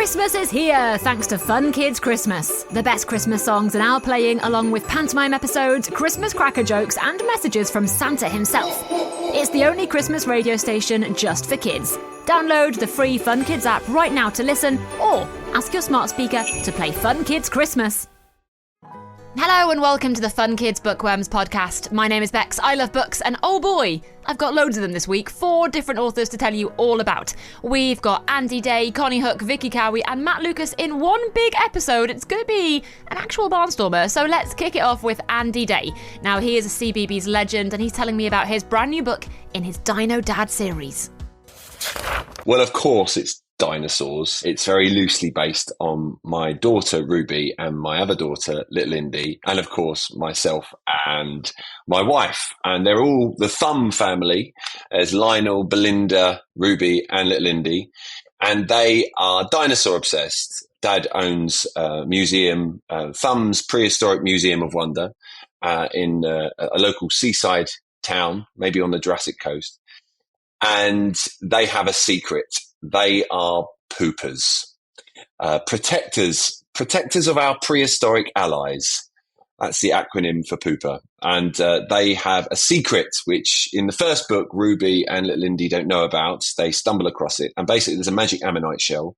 Christmas is here, thanks to Fun Kids Christmas. The best Christmas songs are now playing, along with pantomime episodes, Christmas cracker jokes, and messages from Santa himself. It's the only Christmas radio station just for kids. Download the free Fun Kids app right now to listen, or ask your smart speaker to play Fun Kids Christmas. Hello and welcome to the Fun Kids Bookworms podcast. My name is Bex, I love books, and oh boy, I've got loads of them this week, 4 different authors to tell you all about. We've got Andy Day, Konnie Huq, Vicky Cowie, and Matt Lucas in one big episode. It's going to be an actual barnstormer, so let's kick it off with Andy Day. Now, he is a CBeebies legend, and he's telling me about his brand new book in his Dino Dad series. Well, of course, it's dinosaurs. It's very loosely based on my daughter, Ruby, and my other daughter, Little Indy, and of course, myself and my wife. And they're all the Thumb family. There's Lionel, Belinda, Ruby, and Little Indy. And they are dinosaur obsessed. Dad owns a museum, Thumb's Prehistoric Museum of Wonder, in a local seaside town, maybe on the Jurassic Coast. And they have a secret. They are poopers, protectors of our prehistoric allies. That's the acronym for pooper. And they have a secret, which in the first book, Ruby and Little Indy don't know about. They stumble across it. And basically, there's a magic ammonite shell.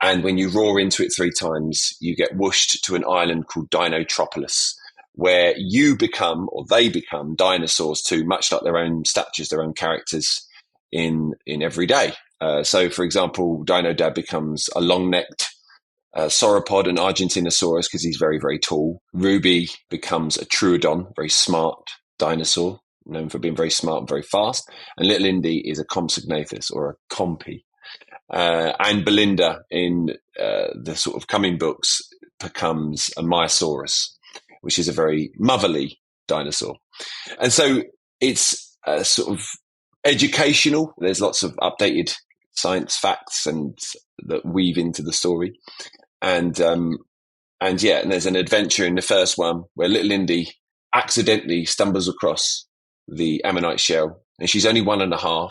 And when you roar into it 3 times, you get whooshed to an island called Dinotropolis, where you become, or they become, dinosaurs too, much like their own statures, their own characters in every day. So, for example, Dino Dad becomes a long-necked sauropod, an Argentinosaurus, because he's very, very tall. Ruby becomes a Troodon, very smart dinosaur, known for being very smart and very fast. And Little Indy is a Compsognathus, or a Compy. And Belinda, in the sort of coming books, becomes a Myosaurus, which is a very motherly dinosaur. And so it's sort of educational. There's lots of updated science facts and that weave into the story. And there's an adventure in the first one where Little Indy accidentally stumbles across the ammonite shell, and she's only 1.5.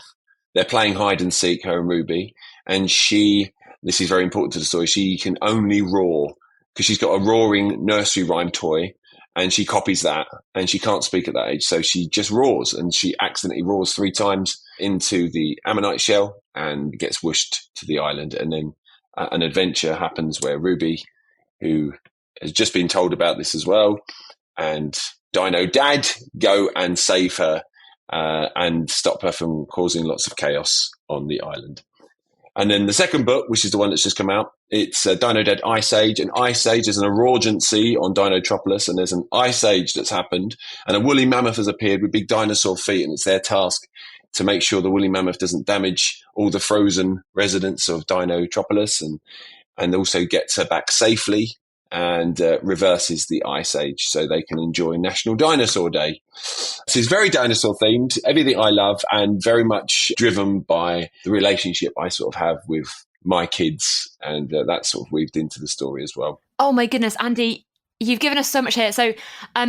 They're playing hide and seek, her and Ruby, and this is very important to the story, she can only roar because she's got a roaring nursery rhyme toy, and she copies that, and she can't speak at that age. So she just roars, and she accidentally roars 3 times into the ammonite shell and gets whooshed to the island. And then an adventure happens where Ruby, who has just been told about this as well, and Dino Dad go and save her and stop her from causing lots of chaos on the island. And then the second book, which is the one that's just come out, it's Dino Dad Ice Age. And Ice Age is an emergency on Dinotropolis, and there's an ice age that's happened, and a woolly mammoth has appeared with big dinosaur feet, and it's their task to make sure the woolly mammoth doesn't damage all the frozen residents of Dinotropolis, and also gets her back safely and reverses the ice age so they can enjoy National Dinosaur Day. So it's very dinosaur themed, everything I love, and very much driven by the relationship I sort of have with my kids, and that's sort of weaved into the story as well. Oh my goodness, Andy, you've given us so much here. So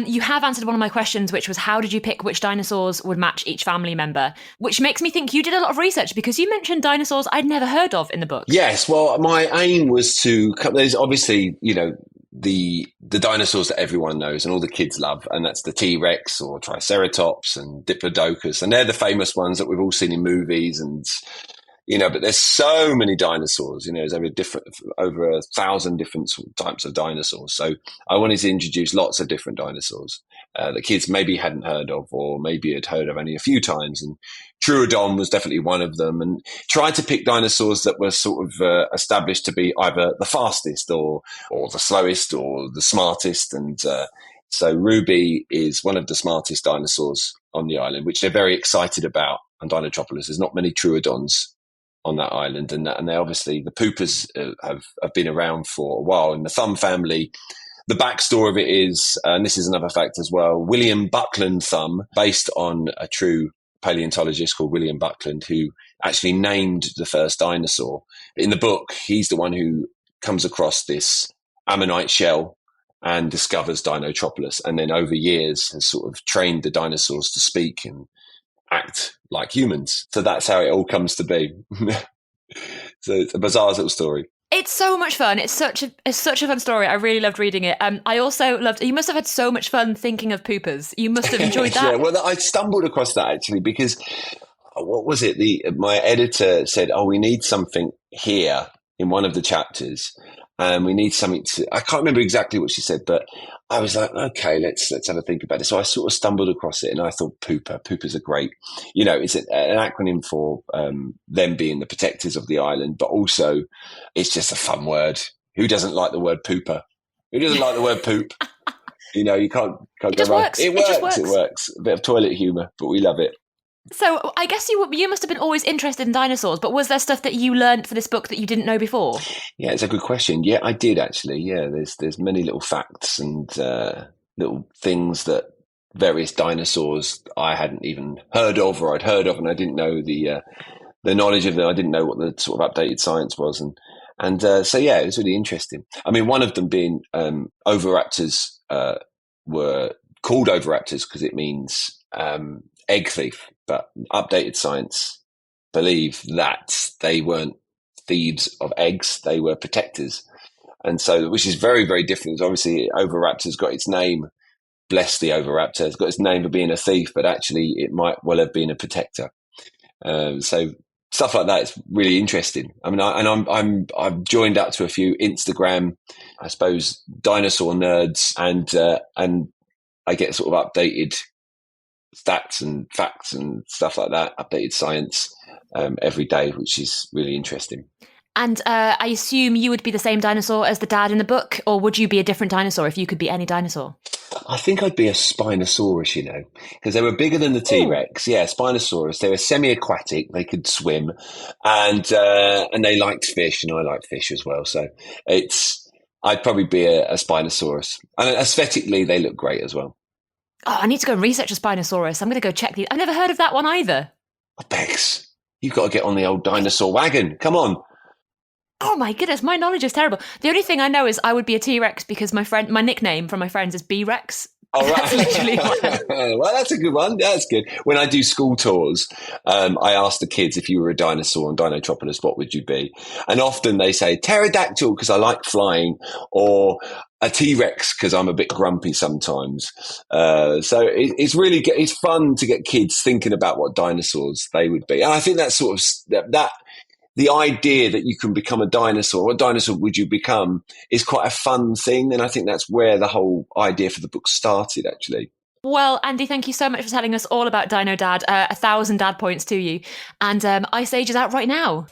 you have answered one of my questions, which was how did you pick which dinosaurs would match each family member? Which makes me think you did a lot of research, because you mentioned dinosaurs I'd never heard of in the book. Yes, well, my aim was there's obviously, the dinosaurs that everyone knows and all the kids love, and that's the T-Rex or Triceratops and Diplodocus, and they're the famous ones that we've all seen in movies, and but there's so many dinosaurs. There's over 1,000 different types of dinosaurs. So I wanted to introduce lots of different dinosaurs that kids maybe hadn't heard of, or maybe had heard of only a few times. And Troodon was definitely one of them. And tried to pick dinosaurs that were sort of established to be either the fastest or the slowest or the smartest. And so Ruby is one of the smartest dinosaurs on the island, which they're very excited about. On Dinotropolis, there's not many Troodons on that island, and they obviously, the poopers have been around for a while. In the Thumb family, the backstory of it is, and this is another fact as well, William Buckland Thumb, based on a true paleontologist called William Buckland, who actually named the first dinosaur. In the book, he's the one who comes across this ammonite shell and discovers Dinotropolis, and then over years has sort of trained the dinosaurs to speak and act like humans. So that's how it all comes to be. So it's a bizarre little story. It's so much fun. It's such a fun story. I really loved reading it. I also loved. You must have had so much fun thinking of poopers. You must have enjoyed that. Yeah, well, I stumbled across that actually because what was it? My editor said, "Oh, we need something here in one of the chapters, and we need something to." I can't remember exactly what she said, but I was like, "Okay, let's have a think about it." So I sort of stumbled across it, and I thought, "Pooper, poopers are great." It's an acronym for them being the protectors of the island, but also it's just a fun word. Who doesn't like the word pooper? Who doesn't like the word poop? You can't go wrong. Works. It works. A bit of toilet humour, but we love it. So I guess you must have been always interested in dinosaurs, but was there stuff that you learned for this book that you didn't know before? Yeah, it's a good question. Yeah, I did actually. Yeah, there's many little facts and little things that various dinosaurs I hadn't even heard of, or I'd heard of, and I didn't know the knowledge of them. I didn't know what the sort of updated science was, and so yeah, it was really interesting. I mean, one of them being oviraptors were called oviraptors because it means egg thief. But updated science believe that they weren't thieves of eggs; they were protectors, and so which is very, very different. Obviously, oviraptor's got its name. Bless the oviraptor; it's got its name for being a thief, but actually, it might well have been a protector. So stuff like that is really interesting. I mean, I've joined up to a few Instagram, I suppose, dinosaur nerds, and I get sort of updated stats and facts and stuff like that, updated science every day, which is really interesting. And I assume you would be the same dinosaur as the dad in the book, or would you be a different dinosaur if you could be any dinosaur? I think I'd be a Spinosaurus, because they were bigger than the T-Rex. Ooh. Yeah, Spinosaurus. They were semi-aquatic. They could swim, and they liked fish, and I liked fish as well. So I'd probably be a Spinosaurus. And aesthetically, they look great as well. Oh, I need to go and research a Spinosaurus. I'm going to go check these. I've never heard of that one either. Oh, Bex, you've got to get on the old dinosaur wagon. Come on. Oh my goodness, my knowledge is terrible. The only thing I know is I would be a T-Rex because my nickname from my friends is B-Rex. Oh, right. That's literally what Well, that's a good one. Yeah, that's good. When I do school tours, I ask the kids, if you were a dinosaur on Dinotropolis, what would you be? And often they say pterodactyl because I like flying, or a T-Rex because I'm a bit grumpy sometimes. So it's fun to get kids thinking about what dinosaurs they would be. And I think that's sort of that. The idea that you can become a dinosaur, what dinosaur would you become, is quite a fun thing. And I think that's where the whole idea for the book started, actually. Well, Andy, thank you so much for telling us all about Dino Dad. 1,000 dad points to you. And Ice Age is out right now.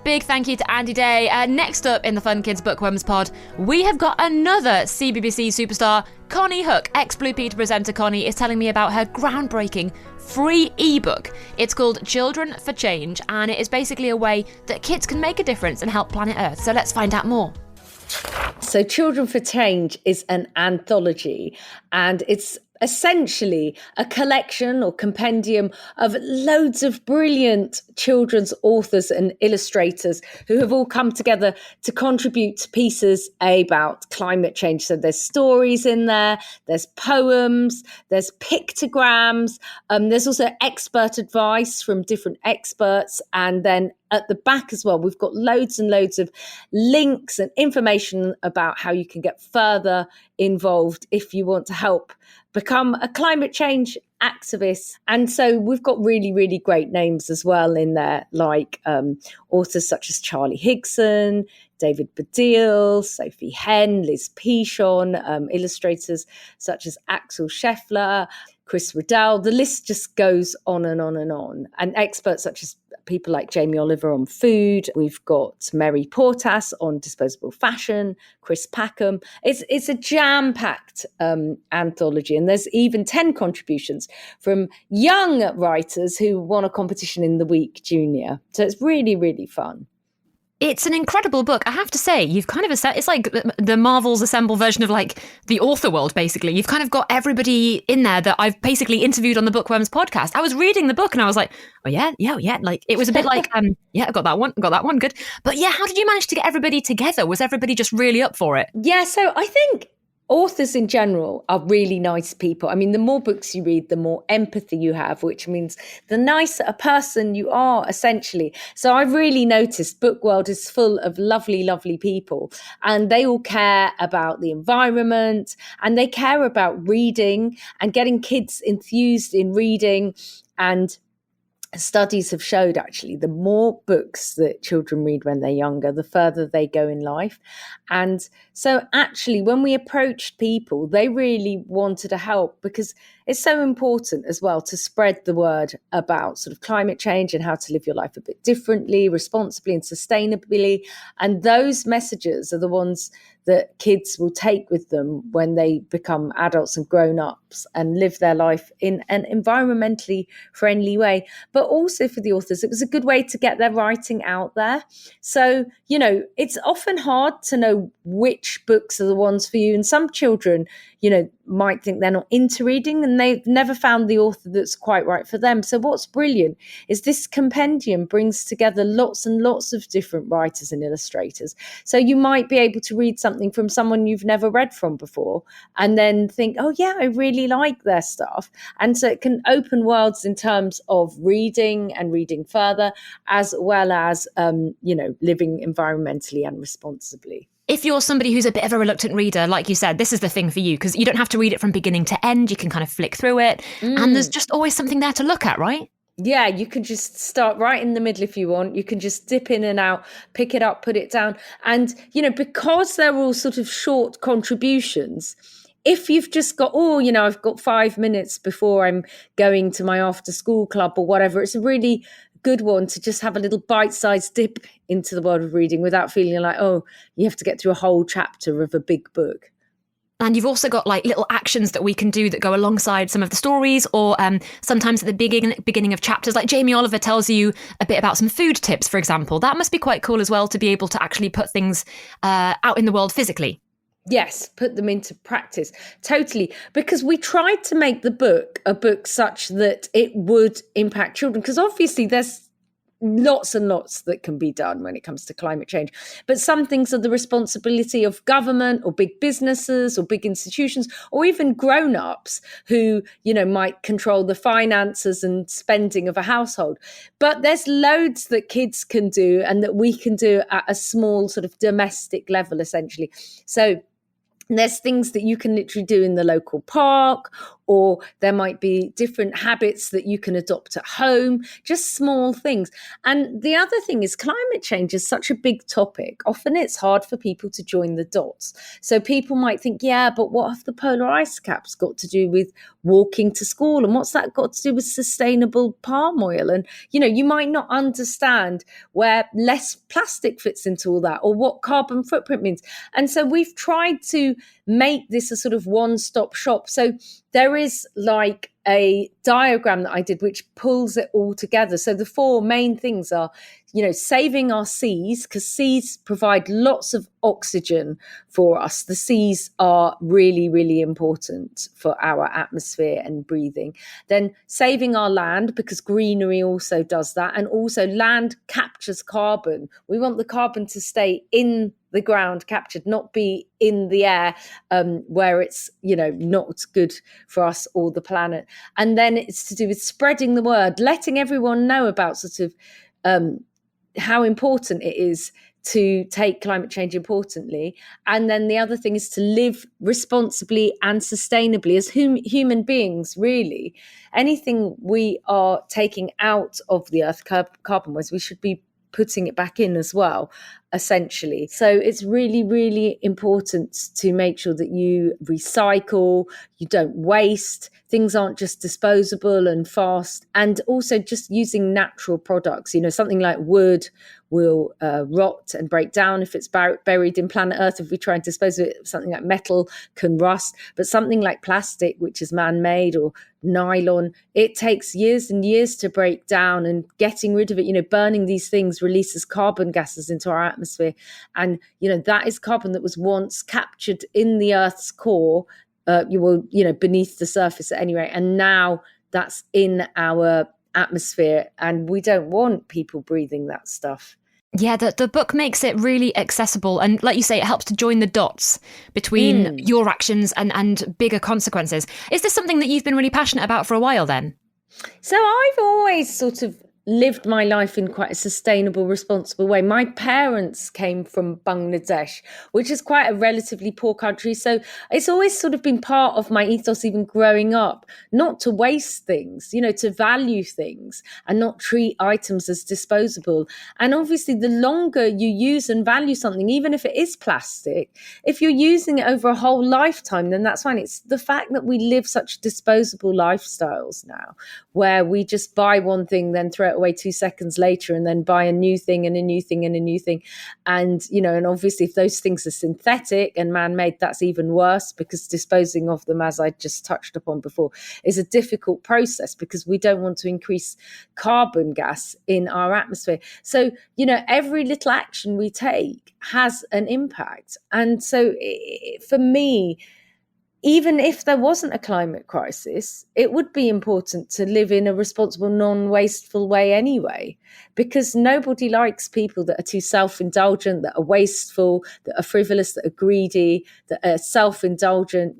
Big thank you to Andy Day. Next up in the Fun Kids Bookworms pod, we have got another CBBC superstar. Konnie Huq, ex-Blue Peter presenter Konnie, is telling me about her groundbreaking free ebook. It's called Children for Change, and it is basically a way that kids can make a difference and help planet Earth. So let's find out more. So Children for Change is an anthology, and it's essentially a collection or compendium of loads of brilliant children's authors and illustrators who have all come together to contribute to pieces about climate change. So there's stories in there, there's poems, there's pictograms, there's also expert advice from different experts, and then at the back as well, we've got loads and loads of links and information about how you can get further involved if you want to help become a climate change activist. And so we've got really, really great names as well in there, like authors such as Charlie Higson, David Baddiel, Sophie Henn, Liz Pichon, illustrators such as Axel Scheffler, Chris Riddell. The list just goes on and on and on. And experts such as people like Jamie Oliver on food. We've got Mary Portas on disposable fashion, Chris Packham. It's a jam-packed anthology, and there's even 10 contributions from young writers who won a competition in the week junior. So it's really, really fun. It's an incredible book. I have to say, you've kind of it's like the Marvel's assemble version of like the author world, basically. You've kind of got everybody in there that I've basically interviewed on the Bookworms podcast. I was reading the book and I was like, oh yeah. Like it was a bit like, yeah, I got that one, good. But yeah, how did you manage to get everybody together? Was everybody just really up for it? Yeah, so I think authors in general are really nice people. I mean, the more books you read, the more empathy you have, which means the nicer a person you are, essentially. So I've really noticed Book World is full of lovely, lovely people, and they all care about the environment, and they care about reading and getting kids enthused in reading. And studies have showed, actually, the more books that children read when they're younger, the further they go in life. And so actually, when we approached people, they really wanted to help, because it's so important as well to spread the word about sort of climate change and how to live your life a bit differently, responsibly and sustainably. And those messages are the ones that kids will take with them when they become adults and grown-ups and live their life in an environmentally friendly way. But also for the authors, it was a good way to get their writing out there. So, you know, it's often hard to know which books are the ones for you. And some children, you know, might think they're not into reading and they've never found the author that's quite right for them. So what's brilliant is this compendium brings together lots and lots of different writers and illustrators. So you might be able to read something from someone you've never read from before and then think, oh yeah, I really like their stuff. And so it can open worlds in terms of reading and reading further, as well as, you know, living environmentally and responsibly. If you're somebody who's a bit of a reluctant reader, like you said, this is the thing for you, because you don't have to read it from beginning to end. You can kind of flick through it. And there's just always something there to look at, right? Yeah, you can just start right in the middle if you want. You can just dip in and out, pick it up, put it down. And, you know, because they're all sort of short contributions, if you've just got, oh, you know, I've got 5 minutes before I'm going to my after school club or whatever, it's a really good one to just have a little bite-sized dip into the world of reading without feeling like, oh, you have to get through a whole chapter of a big book. And you've also got like little actions that we can do that go alongside some of the stories, or sometimes at the beginning of chapters, like Jamie Oliver tells you a bit about some food tips, for example. That must be quite cool as well, to be able to actually put things out in the world physically. Yes, put them into practice. Totally. Because we tried to make the book a book such that it would impact children. Because obviously there's lots and lots that can be done when it comes to climate change. But some things are the responsibility of government or big businesses or big institutions, or even grown-ups who, you know, might control the finances and spending of a household. But there's loads that kids can do and that we can do at a small sort of domestic level, essentially. So there's things that you can literally do in the local park, or there might be different habits that you can adopt at home, just small things. And the other thing is, climate change is such a big topic. Often it's hard for people to join the dots. So people might think, yeah, but what have the polar ice caps got to do with walking to school? And what's that got to do with sustainable palm oil? And, you know, you might not understand where less plastic fits into all that, or what carbon footprint means. And so we've tried to make this a sort of one-stop shop. So there is like a diagram that I did which pulls it all together. So the four main things are, you know, saving our seas, because seas provide lots of oxygen for us. The seas are really, really important for our atmosphere and breathing. Then saving our land, because greenery also does that. And also land captures carbon. We want the carbon to stay in the ground captured, not be in the air, where it's, you know, not good for us or the planet. And then it's to do with spreading the word, letting everyone know about sort of how important it is to take climate change importantly. And then the other thing is to live responsibly and sustainably as human beings, really. Anything we are taking out of the earth carbon-wise, we should be putting it back in as well, essentially. So it's really, really important to make sure that you recycle, you don't waste, things aren't just disposable and fast, and also just using natural products. You know, something like wood will rot and break down if it's buried in planet Earth. If we try and dispose of it, something like metal can rust, but something like plastic, which is man-made, or nylon, it takes years and years to break down, and getting rid of it, you know, burning these things releases carbon gases into our atmosphere. And, you know, that is carbon that was once captured in the Earth's core, beneath the surface at any rate. And now that's in our atmosphere, and we don't want people breathing that stuff. Yeah, the book makes it really accessible. And like you say, it helps to join the dots between your actions and bigger consequences. Is this something that you've been really passionate about for a while then? So I've always sort of lived my life in quite a sustainable, responsible way. My parents came from Bangladesh, which is quite a relatively poor country. So it's always sort of been part of my ethos, even growing up, not to waste things, to value things and not treat items as disposable. And obviously, the longer you use and value something, even if it is plastic, if you're using it over a whole lifetime, then that's fine. It's the fact that we live such disposable lifestyles now, where we just buy one thing, then throw it away 2 seconds later, and then buy a new thing and a new thing and a new thing. And, and obviously if those things are synthetic and man-made, that's even worse, because disposing of them, as I just touched upon before, is a difficult process because we don't want to increase carbon gas in our atmosphere. So, every little action we take has an impact. And so for me, even if there wasn't a climate crisis, it would be important to live in a responsible, non-wasteful way anyway, because nobody likes people that are too self-indulgent, that are wasteful, that are frivolous, that are greedy, that are self-indulgent.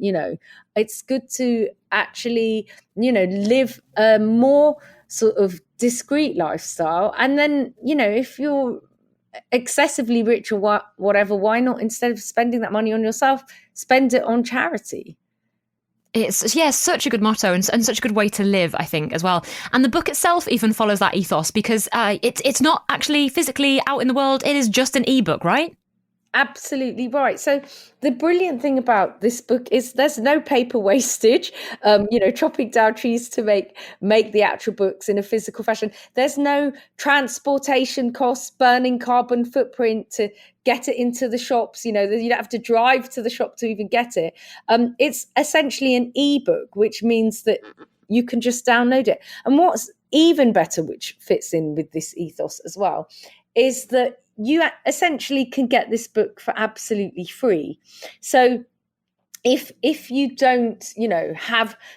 It's good to actually, live a more sort of discreet lifestyle. And then, if you're excessively rich or whatever, why not, instead of spending that money on yourself, spend it on charity? It's such a good motto and such a good way to live, I think, as well. And the book itself even follows that ethos, because it's not actually physically out in the world. It is just an ebook, right? Absolutely right. So the brilliant thing about this book is there's no paper wastage, chopping down trees to make the actual books in a physical fashion. There's no transportation costs, burning carbon footprint to get it into the shops. You don't have to drive to the shop to even get it. It's essentially an ebook, which means that you can just download it. And what's even better, which fits in with this ethos as well, is that you essentially can get this book for absolutely free. So if you don't,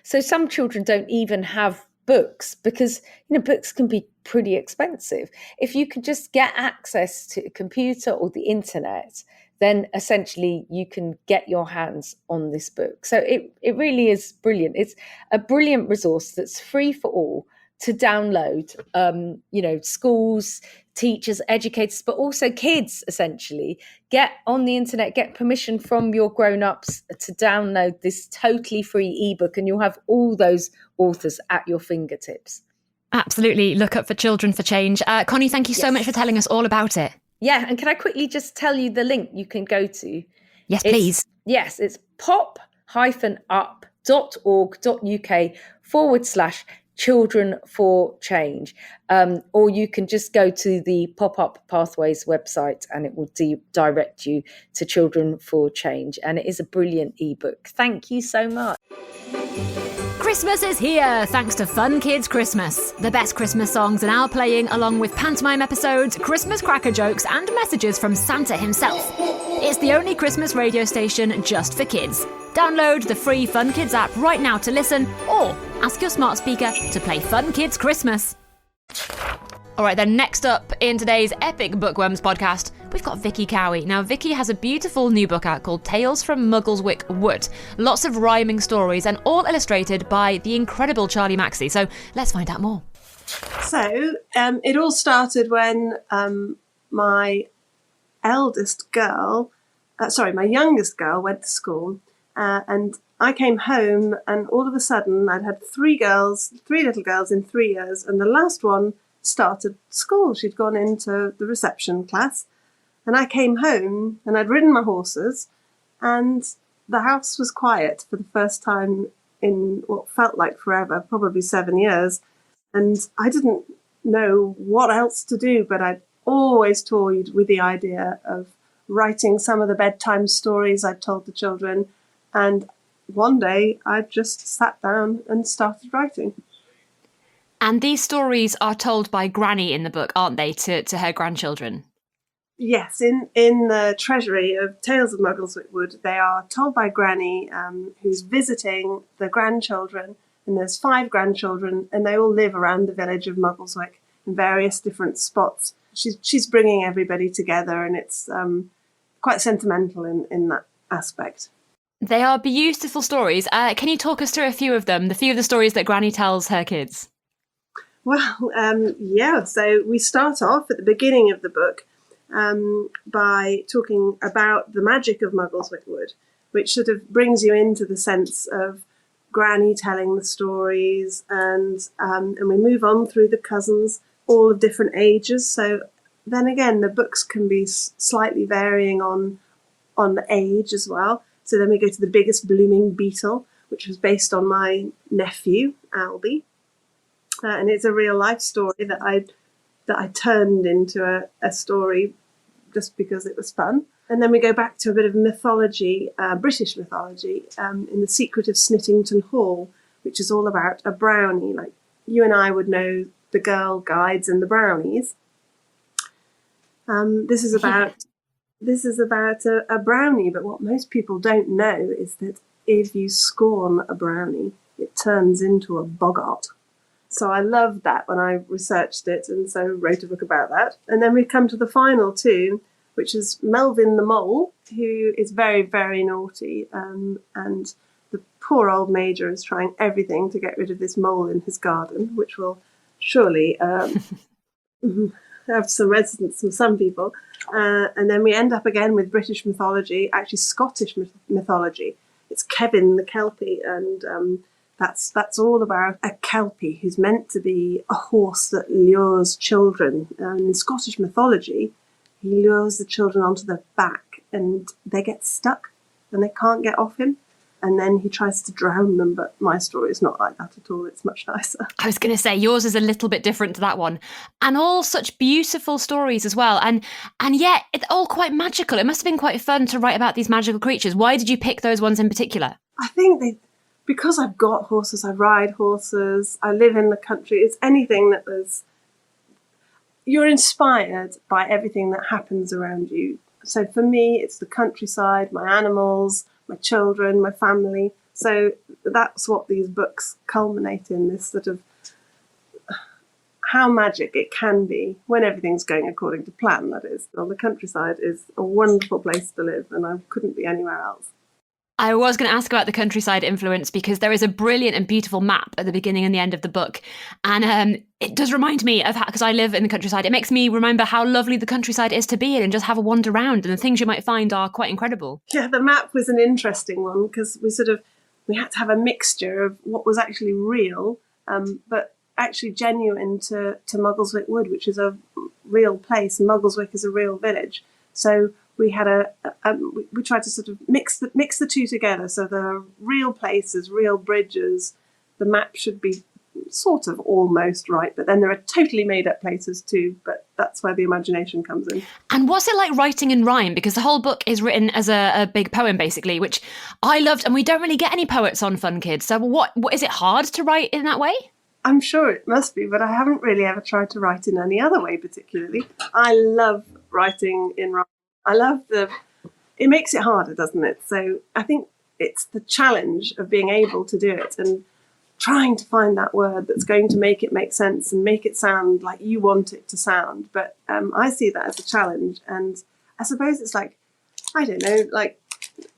so some children don't even have books because, books can be pretty expensive. If you can just get access to a computer or the internet, then essentially you can get your hands on this book. So it really is brilliant. It's a brilliant resource that's free for all to download. Schools, teachers, educators, but also kids, essentially, get on the internet, get permission from your grown-ups to download this totally free ebook, and you'll have all those authors at your fingertips. Absolutely. Look up for Children for Change. Konnie, thank you so much for telling us all about it. Yeah, and can I quickly just tell you the link you can go to? Yes, please. It's pop-up.org.uk/Children for Change. Or you can just go to the Pop-Up Pathways website and it will direct you to Children for Change. And it is a brilliant ebook. Thank you so much. Christmas is here, thanks to Fun Kids Christmas. The best Christmas songs are now playing, along with pantomime episodes, Christmas cracker jokes, and messages from Santa himself. It's the only Christmas radio station just for kids. Download the free Fun Kids app right now to listen, or ask your smart speaker to play Fun Kids Christmas. All right, then next up in today's Epic Bookworms podcast, we've got Vicky Cowie. Now, Vicky has a beautiful new book out called Tales from Muggleswick Wood. Lots of rhyming stories and all illustrated by the incredible Charlie Mackesy. So let's find out more. So it all started when my youngest girl went to school, and I came home, and all of a sudden I'd had three little girls in 3 years, and the last one started school. She'd gone into the reception class, and I came home and I'd ridden my horses, and the house was quiet for the first time in what felt like forever, probably 7 years. And I didn't know what else to do, but I'd always toyed with the idea of writing some of the bedtime stories I'd told the children. And one day I just sat down and started writing. And these stories are told by Granny in the book, aren't they, to her grandchildren? Yes, in the treasury of Tales of Muggleswick Wood, they are told by Granny, who's visiting the grandchildren. And there's 5 grandchildren, and they all live around the village of Muggleswick in various different spots. she's bringing everybody together, and it's quite sentimental in that aspect. They are beautiful stories. Can you talk us through a few of them, the few of the stories that Granny tells her kids? Well, yeah, so we start off at the beginning of the book by talking about the magic of Muggleswick Wood, which sort of brings you into the sense of Granny telling the stories, and we move on through the cousins, all of different ages. So then again, the books can be slightly varying on the age as well. So then we go to the biggest blooming beetle, which was based on my nephew, Albie. And it's a real life story that I turned into a story just because it was fun. And then we go back to a bit of mythology, British mythology, in The Secret of Snittington Hall, which is all about a brownie. Like you and I would know the Girl Guides and the Brownies. This is about a brownie, but what most people don't know is that if you scorn a brownie, it turns into a boggart. So I loved that when I researched it, and so wrote a book about that. And then we come to the final two, which is Melvin the Mole, who is very, very naughty, and the poor old Major is trying everything to get rid of this mole in his garden, which will surely have some resonance from some people. And then we end up again with British mythology, actually Scottish mythology. It's Kevin the Kelpie, and that's all about a Kelpie who's meant to be a horse that lures children. In Scottish mythology, he lures the children onto their back and they get stuck and they can't get off him. And then he tries to drown them, but my story is not like that at all. It's much nicer. I was going to say, yours is a little bit different to that one. And all such beautiful stories as well. And yet, it's all quite magical. It must have been quite fun to write about these magical creatures. Why did you pick those ones in particular? I think because I've got horses, I ride horses, I live in the country, it's anything that you're inspired by everything that happens around you. So for me, it's the countryside, my animals, my children, my family. So that's what these books culminate in, this sort of how magic it can be when everything's going according to plan, that is. Well, the countryside is a wonderful place to live, and I couldn't be anywhere else. I was going to ask about the countryside influence because there is a brilliant and beautiful map at the beginning and the end of the book. And it does remind me of how, because I live in the countryside, it makes me remember how lovely the countryside is to be in and just have a wander around. And the things you might find are quite incredible. Yeah, the map was an interesting one because we had to have a mixture of what was actually real, but actually genuine to Muggleswick Wood, which is a real place. And Muggleswick is a real village. So we had we tried to sort of mix the two together. So there are real places, real bridges. The map should be sort of almost right, but then there are totally made up places too. But that's where the imagination comes in. And what's it like writing in rhyme? Because the whole book is written as a big poem, basically, which I loved. And we don't really get any poets on Fun Kids. So what is it hard to write in that way? I'm sure it must be, but I haven't really ever tried to write in any other way particularly. I love writing in rhyme. It makes it harder, doesn't it? So I think it's the challenge of being able to do it and trying to find that word that's going to make it make sense and make it sound like you want it to sound. But I see that as a challenge. And I suppose it's like, I don't know, like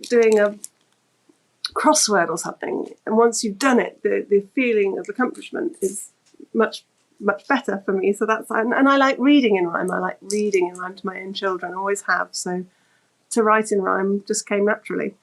doing a crossword or something. And once you've done it, the feeling of accomplishment is much better for me. So and I like reading in rhyme. I like reading in rhyme to my own children, always have. So to write in rhyme just came naturally.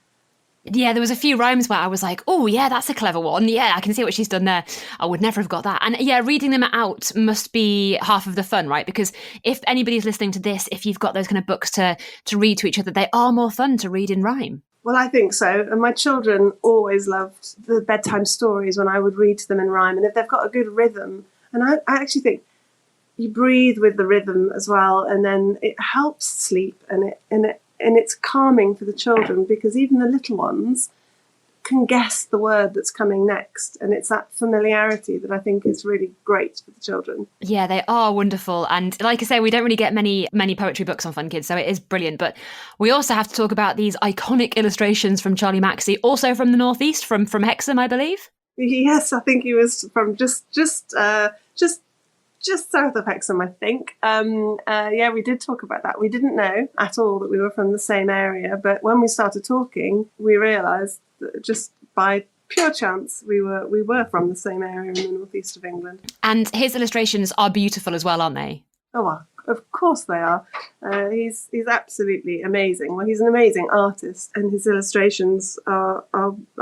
Yeah, there was a few rhymes where I was like, oh yeah, that's a clever one. Yeah, I can see what she's done there. I would never have got that. And yeah, reading them out must be half of the fun, right? Because if anybody's listening to this, if you've got those kind of books to read to each other, they are more fun to read in rhyme. Well, I think so. And my children always loved the bedtime stories when I would read to them in rhyme. And if they've got a good rhythm, and I actually think you breathe with the rhythm as well, and then it helps sleep, and it's calming for the children because even the little ones can guess the word that's coming next, and it's that familiarity that I think is really great for the children. Yeah, they are wonderful, and like I say, we don't really get many poetry books on Fun Kids, so it is brilliant. But we also have to talk about these iconic illustrations from Charlie Mackesy, also from the Northeast, from Hexham, I believe. Yes, I think he was from just just south of Hexham, I think. Yeah, we did talk about that. We didn't know at all that we were from the same area, but when we started talking, we realised that just by pure chance we were from the same area in the northeast of England. And his illustrations are beautiful as well, aren't they? Oh, well, of course they are. He's absolutely amazing. Well, he's an amazing artist, and his illustrations are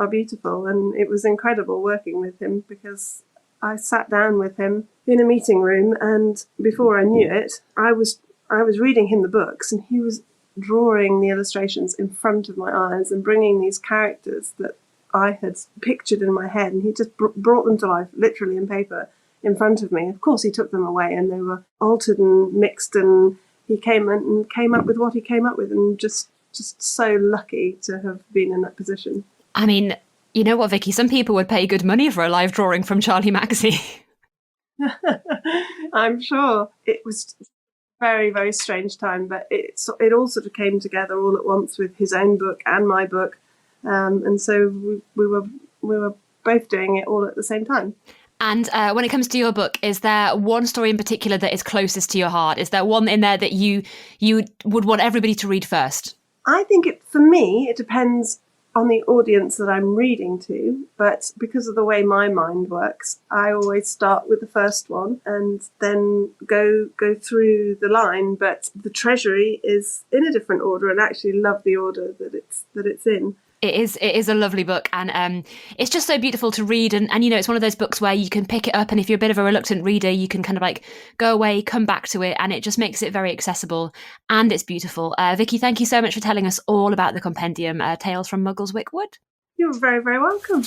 beautiful. And it was incredible working with him, because I sat down with him in a meeting room, and before I knew it, I was reading him the books, and he was drawing the illustrations in front of my eyes and bringing these characters that I had pictured in my head, and he just brought them to life, literally in paper, in front of me. Of course, he took them away, and they were altered and mixed, and he came up with what he came up with, and just so lucky to have been in that position. I mean, you know what, Vicky? Some people would pay good money for a live drawing from Charlie Mackesy. I'm sure. It was a very, very strange time, but it all sort of came together all at once with his own book and my book, and so we were both doing it all at the same time. And when it comes to your book, is there one story in particular that is closest to your heart? Is there one in there that you would want everybody to read first? I think for me, it depends on the audience that I'm reading to, but because of the way my mind works, I always start with the first one and then go through the line. But The Treasury is in a different order, and I actually love the order that it's in. It is a lovely book, and it's just so beautiful to read, and you know, it's one of those books where you can pick it up, and if you're a bit of a reluctant reader, you can kind of like go away, come back to it, and it just makes it very accessible, and it's beautiful. Vicky, thank you so much for telling us all about the compendium, Tales from Muggleswick Wood. You're very, very welcome.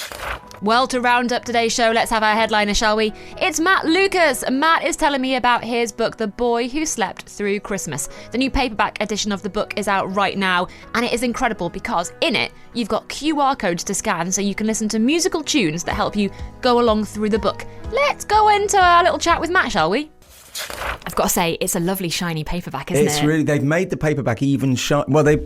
Well, to round up today's show, let's have our headliner, shall we? It's Matt Lucas. Matt is telling me about his book, The Boy Who Slept Through Christmas. The new paperback edition of the book is out right now, and it is incredible because in it, you've got QR codes to scan so you can listen to musical tunes that help you go along through the book. Let's go into our little chat with Matt, shall we? I've got to say, it's a lovely shiny paperback, isn't it? It's really, they've made the paperback even shine. Well, they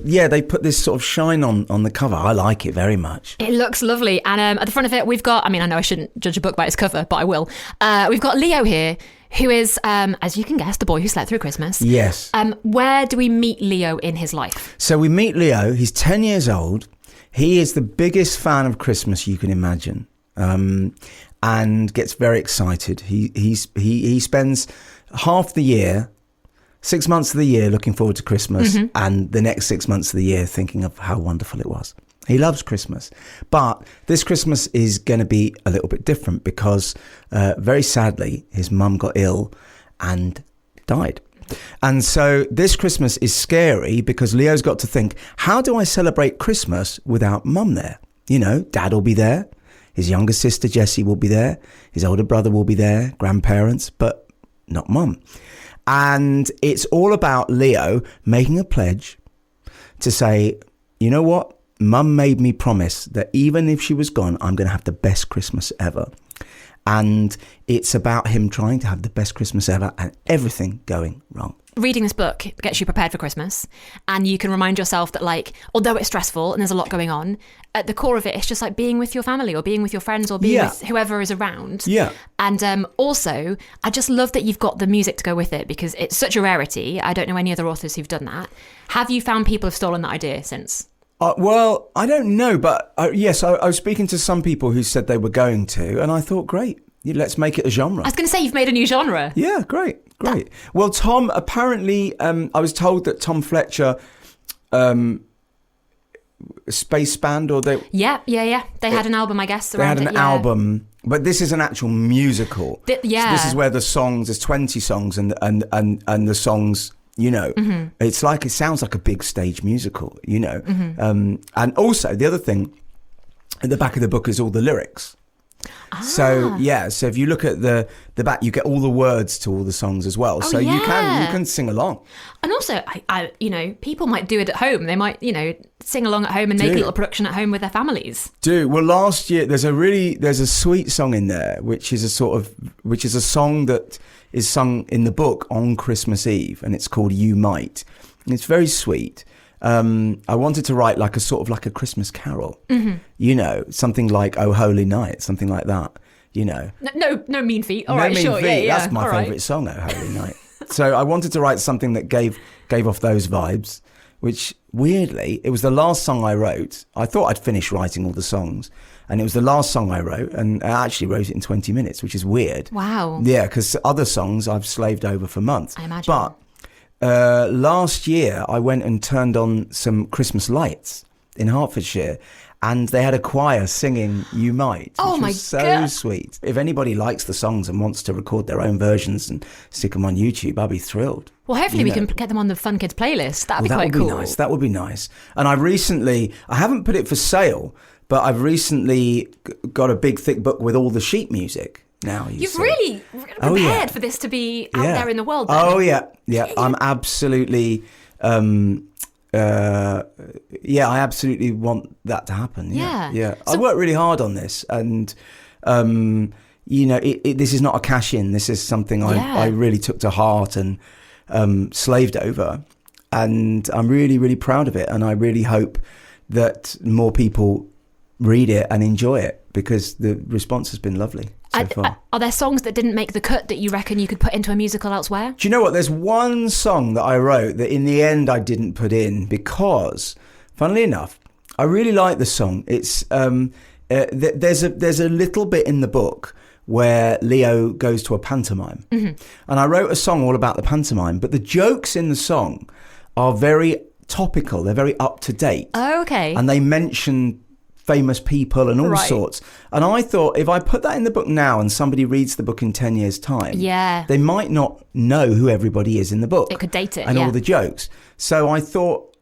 put this sort of shine on the cover. I like it very much. It looks lovely. And at the front of it, we've got, I mean, I know I shouldn't judge a book by its cover, but I will. We've got Leo here, who is, as you can guess, the boy who slept through Christmas. Yes. Where do we meet Leo in his life? So we meet Leo. He's 10 years old. He is the biggest fan of Christmas you can imagine, and gets very excited. He spends half the year, 6 months of the year looking forward to Christmas, and the next 6 months of the year thinking of how wonderful it was. He loves Christmas. But this Christmas is going to be a little bit different because very sadly his mum got ill and died. And so this Christmas is scary because Leo's got to think, how do I celebrate Christmas without mum there? You know, dad will be there, his younger sister Jessie will be there, his older brother will be there, grandparents, but not mum. And it's all about Leo making a pledge to say, you know what? Mum made me promise that even if she was gone, I'm going to have the best Christmas ever. And it's about him trying to have the best Christmas ever and everything going wrong. Reading this book gets you prepared for Christmas, and you can remind yourself that, like, although it's stressful and there's a lot going on, at the core of it, it's just like being with your family or being with your friends or being with whoever is around. Yeah. And also, I just love that you've got the music to go with it because it's such a rarity. I don't know any other authors who've done that. Have you found people have stolen that idea since? Well, I don't know, but yes, I was speaking to some people who said they were going to, and I thought, great, let's make it a genre. I was going to say, you've made a new genre. Yeah, great. Well, Tom, apparently, I was told that Tom Fletcher, Space Band, or they... Yeah. They had an album, I guess, They had an album, but this is an actual musical. So this is where the songs, there's 20 songs, and the songs... You know, it's like, it sounds like a big stage musical, you know. And also, the other thing, at the back of the book is all the lyrics. So if you look at the back, you get all the words to all the songs as well. So you can sing along. And also, I you know, people might do it at home. They might, you know, sing along at home and make a little production at home with their families. Well, last year there's a sweet song in there, which is a song that is sung in the book on Christmas Eve, and it's called You Might. And it's very sweet. I wanted to write like a Christmas carol, you know, something like Oh Holy Night, something like that. you know. No mean feet. All No right, Mean sure. Feet. Yeah. That's my All favourite right. song at Holy Night. So I wanted to write something that gave off those vibes, which weirdly, it was the last song I wrote. I thought I'd finished writing all the songs, and it was the last song I wrote, and I actually wrote it in 20 minutes, which is weird. Wow. Yeah, because other songs I've slaved over for months. I imagine. But last year, I went and turned on some Christmas lights in Hertfordshire, and they had a choir singing You Might, Oh which my was so God. sweet. If anybody likes the songs and wants to record their own versions and stick them on YouTube, I'll be thrilled. Well, hopefully we can get them on the Fun Kids playlist. That'd be That quite would cool. be nice. That would be nice. And I haven't put it for sale, but I've recently got a big thick book with all the sheet music now. You've see. really prepared Oh, yeah. for this to be out Yeah. there in the world. Then. Oh yeah. I'm absolutely. I absolutely want that to happen. Yeah. I worked really hard on this, and this is not a cash in. This is something I really took to heart and slaved over, and I'm really, really proud of it. And I really hope that more people read it and enjoy it, because the response has been lovely so far. Are there songs that didn't make the cut that you reckon you could put into a musical elsewhere? Do you know what? There's one song that I wrote that in the end I didn't put in because, funnily enough, I really like the song. It's there's a little bit in the book where Leo goes to a pantomime, and I wrote a song all about the pantomime. But the jokes in the song are very topical. They're very up to date. Oh, okay. And they mention famous people and all sorts. And I thought, if I put that in the book now and somebody reads the book in 10 years' time, they might not know who everybody is in the book. It could date it, and all the jokes. So I thought,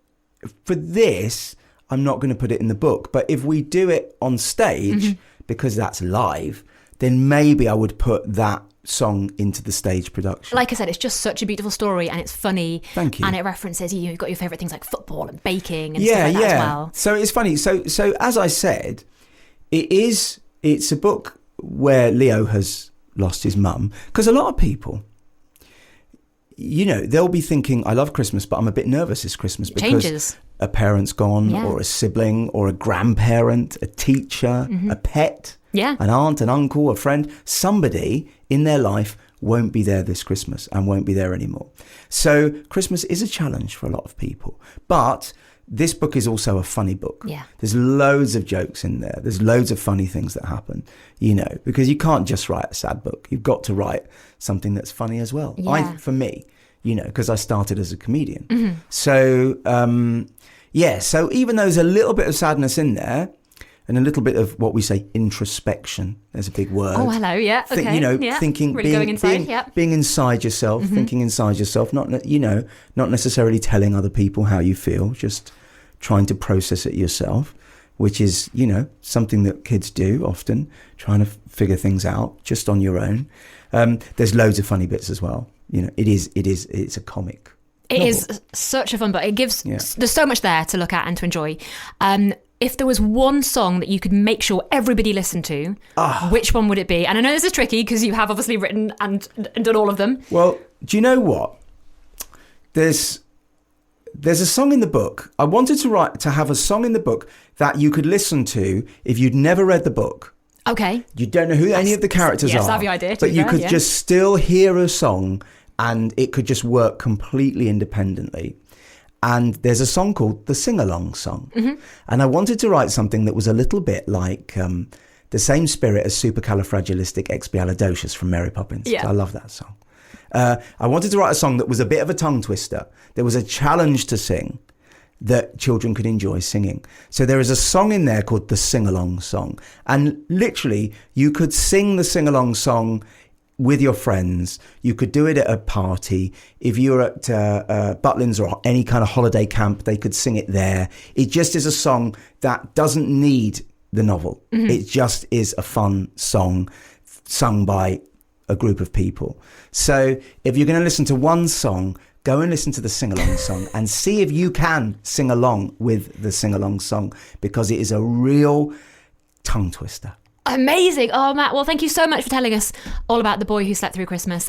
for this, I'm not going to put it in the book. But if we do it on stage, because that's live, then maybe I would put that song into the stage production. Like I said, it's just such a beautiful story, and it's funny. Thank you. And it references, you've got your favourite things like football and baking and stuff like that as well. So it's funny. So as I said, it's a book where Leo has lost his mum, because a lot of people, they'll be thinking, I love Christmas, but I'm a bit nervous this Christmas because a parent's gone, or a sibling, or a grandparent, a teacher, a pet, an aunt, an uncle, a friend, somebody in their life won't be there this Christmas and won't be there anymore. So Christmas is a challenge for a lot of people. But this book is also a funny book. Yeah. There's loads of jokes in there. There's loads of funny things that happen, because you can't just write a sad book. You've got to write something that's funny as well. Yeah. For me, because I started as a comedian. So, so even though there's a little bit of sadness in there, and a little bit of what we say introspection. There's a big word. Oh, hello, yeah, okay. Thinking, really going inside, being inside yourself, thinking inside yourself, not necessarily telling other people how you feel, just trying to process it yourself, which is, something that kids do often, trying to figure things out just on your own. There's loads of funny bits as well. It's a comic. It novel. is such a fun book. It gives, there's so much there to look at and to enjoy. If there was one song that you could make sure everybody listened to, which one would it be? And I know this is tricky because you have obviously written and done all of them. Well, do you know what? There's a song in the book. I wanted to have a song in the book that you could listen to if you'd never read the book. Okay. You don't know who any of the characters are. Savvy idea. But you could just still hear a song and it could just work completely independently. And there's a song called the Sing-Along Song. And I wanted to write something that was a little bit like the same spirit as Supercalifragilisticexpialidocious from Mary Poppins. Yeah. I love that song. I wanted to write a song that was a bit of a tongue twister. There was a challenge to sing that children could enjoy singing. So there is a song in there called the Sing-Along Song. And literally, you could sing the Sing-Along Song with your friends. You could do it at a party. If you were at Butlins or any kind of holiday camp, they could sing it there. It just is a song that doesn't need the novel. It just is a fun song sung by a group of people. So if you're going to listen to one song, go and listen to the Sing-Along Song and see if you can sing along with the Sing-Along Song, because it is a real tongue twister. Amazing. Oh, Matt, well, thank you so much for telling us all about The Boy Who Slept Through Christmas.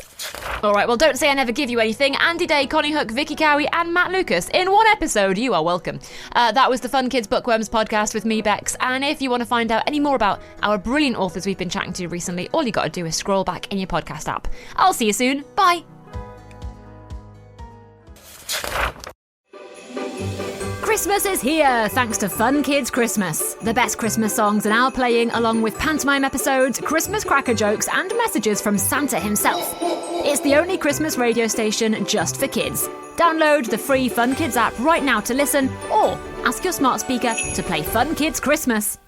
All right, well, don't say I never give you anything. Andy Day, Konnie Huq, Vicky Cowie and Matt Lucas in one episode. You are welcome. That was the Fun Kids Bookworms podcast with me, Bex. And if you want to find out any more about our brilliant authors we've been chatting to recently, all you got to do is scroll back in your podcast app. I'll see you soon. Bye. Christmas is here, thanks to Fun Kids Christmas. The best Christmas songs are now playing, along with pantomime episodes, Christmas cracker jokes, and messages from Santa himself. It's the only Christmas radio station just for kids. Download the free Fun Kids app right now to listen, or ask your smart speaker to play Fun Kids Christmas.